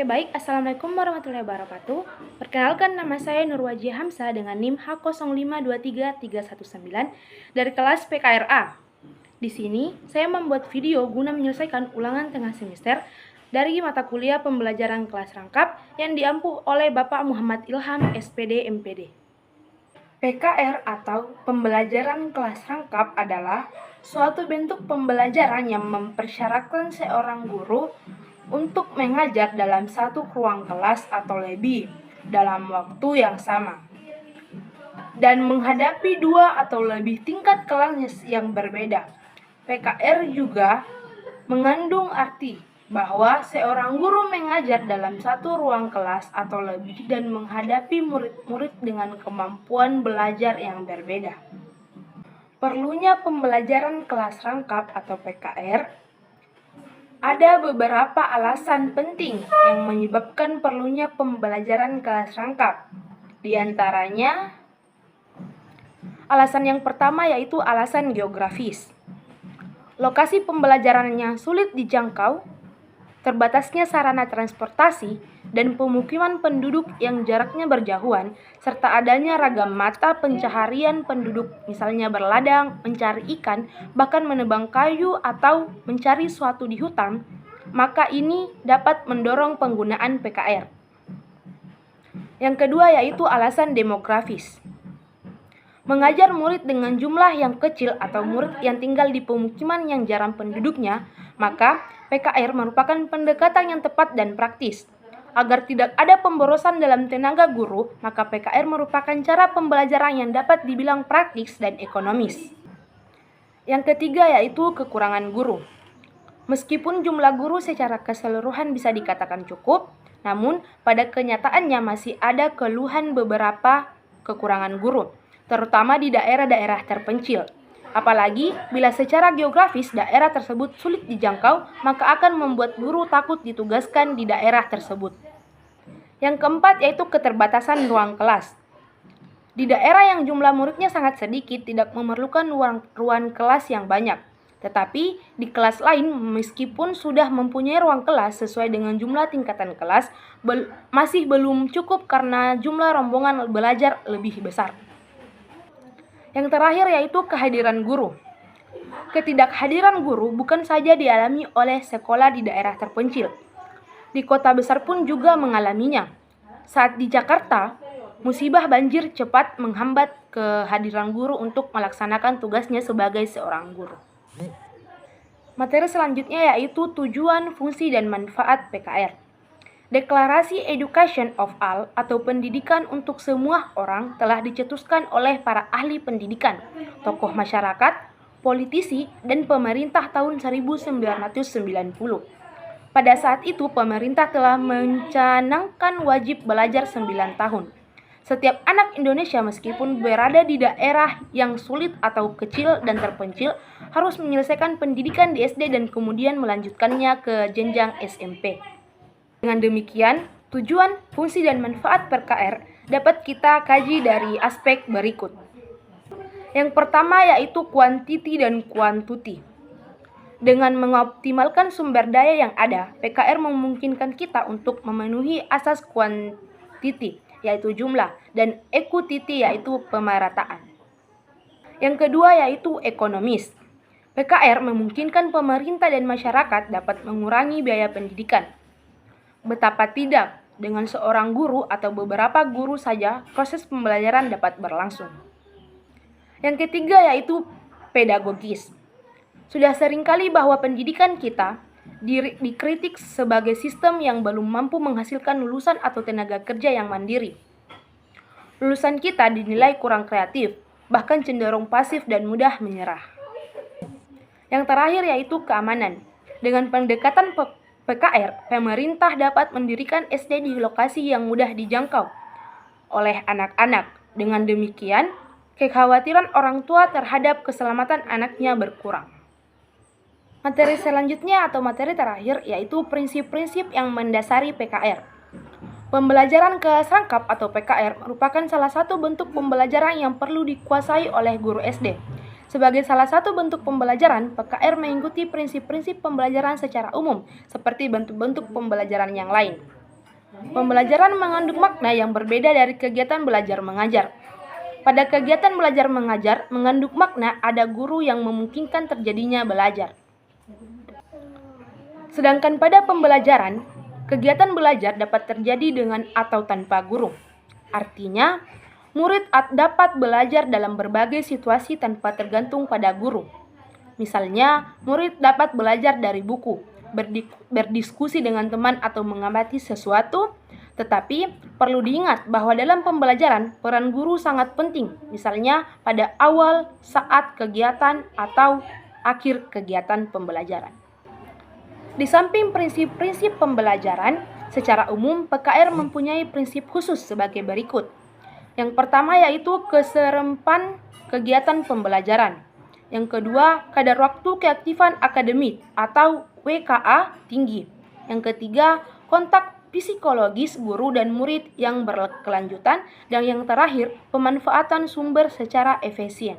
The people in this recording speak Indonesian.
baik. Assalamualaikum warahmatullahi wabarakatuh. Perkenalkan, nama saya Nurwaji Hamzah dengan NIM H0523319 dari kelas PKRA. Di sini, saya membuat video guna menyelesaikan ulangan tengah semester dari mata kuliah pembelajaran kelas rangkap yang diampu oleh Bapak Muhammad Ilham, SPD, MPD. PKR atau pembelajaran kelas rangkap adalah suatu bentuk pembelajaran yang mempersyaratkan seorang guru untuk mengajar dalam satu ruang kelas atau lebih dalam waktu yang sama dan menghadapi dua atau lebih tingkat kelas yang berbeda. PKR juga mengandung arti bahwa seorang guru mengajar dalam satu ruang kelas atau lebih dan menghadapi murid-murid dengan kemampuan belajar yang berbeda. Perlunya pembelajaran kelas rangkap atau PKR, ada beberapa alasan penting yang menyebabkan perlunya pembelajaran kelas rangkap. Di antaranya, alasan yang pertama yaitu alasan geografis. Lokasi pembelajarannya sulit dijangkau, terbatasnya sarana transportasi, dan pemukiman penduduk yang jaraknya berjauhan, serta adanya ragam mata pencaharian penduduk, misalnya berladang, mencari ikan, bahkan menebang kayu atau mencari sesuatu di hutan, maka ini dapat mendorong penggunaan PKR. Yang kedua yaitu alasan demografis. Mengajar murid dengan jumlah yang kecil atau murid yang tinggal di pemukiman yang jarang penduduknya, maka PKR merupakan pendekatan yang tepat dan praktis. Agar tidak ada pemborosan dalam tenaga guru, maka PKR merupakan cara pembelajaran yang dapat dibilang praktis dan ekonomis. Yang ketiga yaitu kekurangan guru. Meskipun jumlah guru secara keseluruhan bisa dikatakan cukup, namun pada kenyataannya masih ada keluhan beberapa kekurangan guru, terutama di daerah-daerah terpencil. Apalagi bila secara geografis daerah tersebut sulit dijangkau, maka akan membuat guru takut ditugaskan di daerah tersebut. Yang keempat yaitu keterbatasan ruang kelas. Di daerah yang jumlah muridnya sangat sedikit tidak memerlukan ruang kelas yang banyak. Tetapi di kelas lain meskipun sudah mempunyai ruang kelas sesuai dengan jumlah tingkatan kelas, masih belum cukup karena jumlah rombongan belajar lebih besar. Yang terakhir yaitu kehadiran guru. Ketidakhadiran guru bukan saja dialami oleh sekolah di daerah terpencil. Di kota besar pun juga mengalaminya. Saat di Jakarta, musibah banjir cepat menghambat kehadiran guru untuk melaksanakan tugasnya sebagai seorang guru. Materi selanjutnya yaitu tujuan, fungsi, dan manfaat PKR. Deklarasi Education of All atau pendidikan untuk semua orang telah dicetuskan oleh para ahli pendidikan, tokoh masyarakat, politisi, dan pemerintah tahun 1990. Pada saat itu pemerintah telah mencanangkan wajib belajar 9 tahun. Setiap anak Indonesia meskipun berada di daerah yang sulit atau kecil dan terpencil harus menyelesaikan pendidikan di SD dan kemudian melanjutkannya ke jenjang SMP. Dengan demikian, tujuan, fungsi, dan manfaat PKR dapat kita kaji dari aspek berikut. Yang pertama yaitu quantity dan quantity. Dengan mengoptimalkan sumber daya yang ada, PKR memungkinkan kita untuk memenuhi asas quantity, yaitu jumlah, dan equity, yaitu pemerataan. Yang kedua yaitu ekonomis. PKR memungkinkan pemerintah dan masyarakat dapat mengurangi biaya pendidikan. Betapa tidak, dengan seorang guru atau beberapa guru saja proses pembelajaran dapat berlangsung. Yang ketiga yaitu pedagogis. Sudah seringkali bahwa pendidikan kita dikritik sebagai sistem yang belum mampu menghasilkan lulusan atau tenaga kerja yang mandiri. Lulusan kita dinilai kurang kreatif, bahkan cenderung pasif dan mudah menyerah. Yang terakhir yaitu keamanan. Dengan pendekatan PKR, pemerintah dapat mendirikan SD di lokasi yang mudah dijangkau oleh anak-anak. Dengan demikian, kekhawatiran orang tua terhadap keselamatan anaknya berkurang. Materi selanjutnya atau materi terakhir yaitu prinsip-prinsip yang mendasari PKR. Pembelajaran kelas rangkap atau PKR merupakan salah satu bentuk pembelajaran yang perlu dikuasai oleh guru SD. Sebagai salah satu bentuk pembelajaran, PKR mengikuti prinsip-prinsip pembelajaran secara umum, seperti bentuk-bentuk pembelajaran yang lain. Pembelajaran mengandung makna yang berbeda dari kegiatan belajar mengajar. Pada kegiatan belajar mengajar, mengandung makna ada guru yang memungkinkan terjadinya belajar. Sedangkan pada pembelajaran, kegiatan belajar dapat terjadi dengan atau tanpa guru. Artinya, murid dapat belajar dalam berbagai situasi tanpa tergantung pada guru. Misalnya, murid dapat belajar dari buku, berdiskusi dengan teman atau mengamati sesuatu, tetapi perlu diingat bahwa dalam pembelajaran peran guru sangat penting, misalnya pada awal, saat kegiatan, atau akhir kegiatan pembelajaran. Di samping prinsip-prinsip pembelajaran, secara umum PKR mempunyai prinsip khusus sebagai berikut. Yang pertama yaitu keserempan kegiatan pembelajaran. Yang kedua, kadar waktu keaktifan akademik atau WKA tinggi. Yang ketiga, kontak psikologis guru dan murid yang berkelanjutan. Dan yang terakhir, pemanfaatan sumber secara efisien.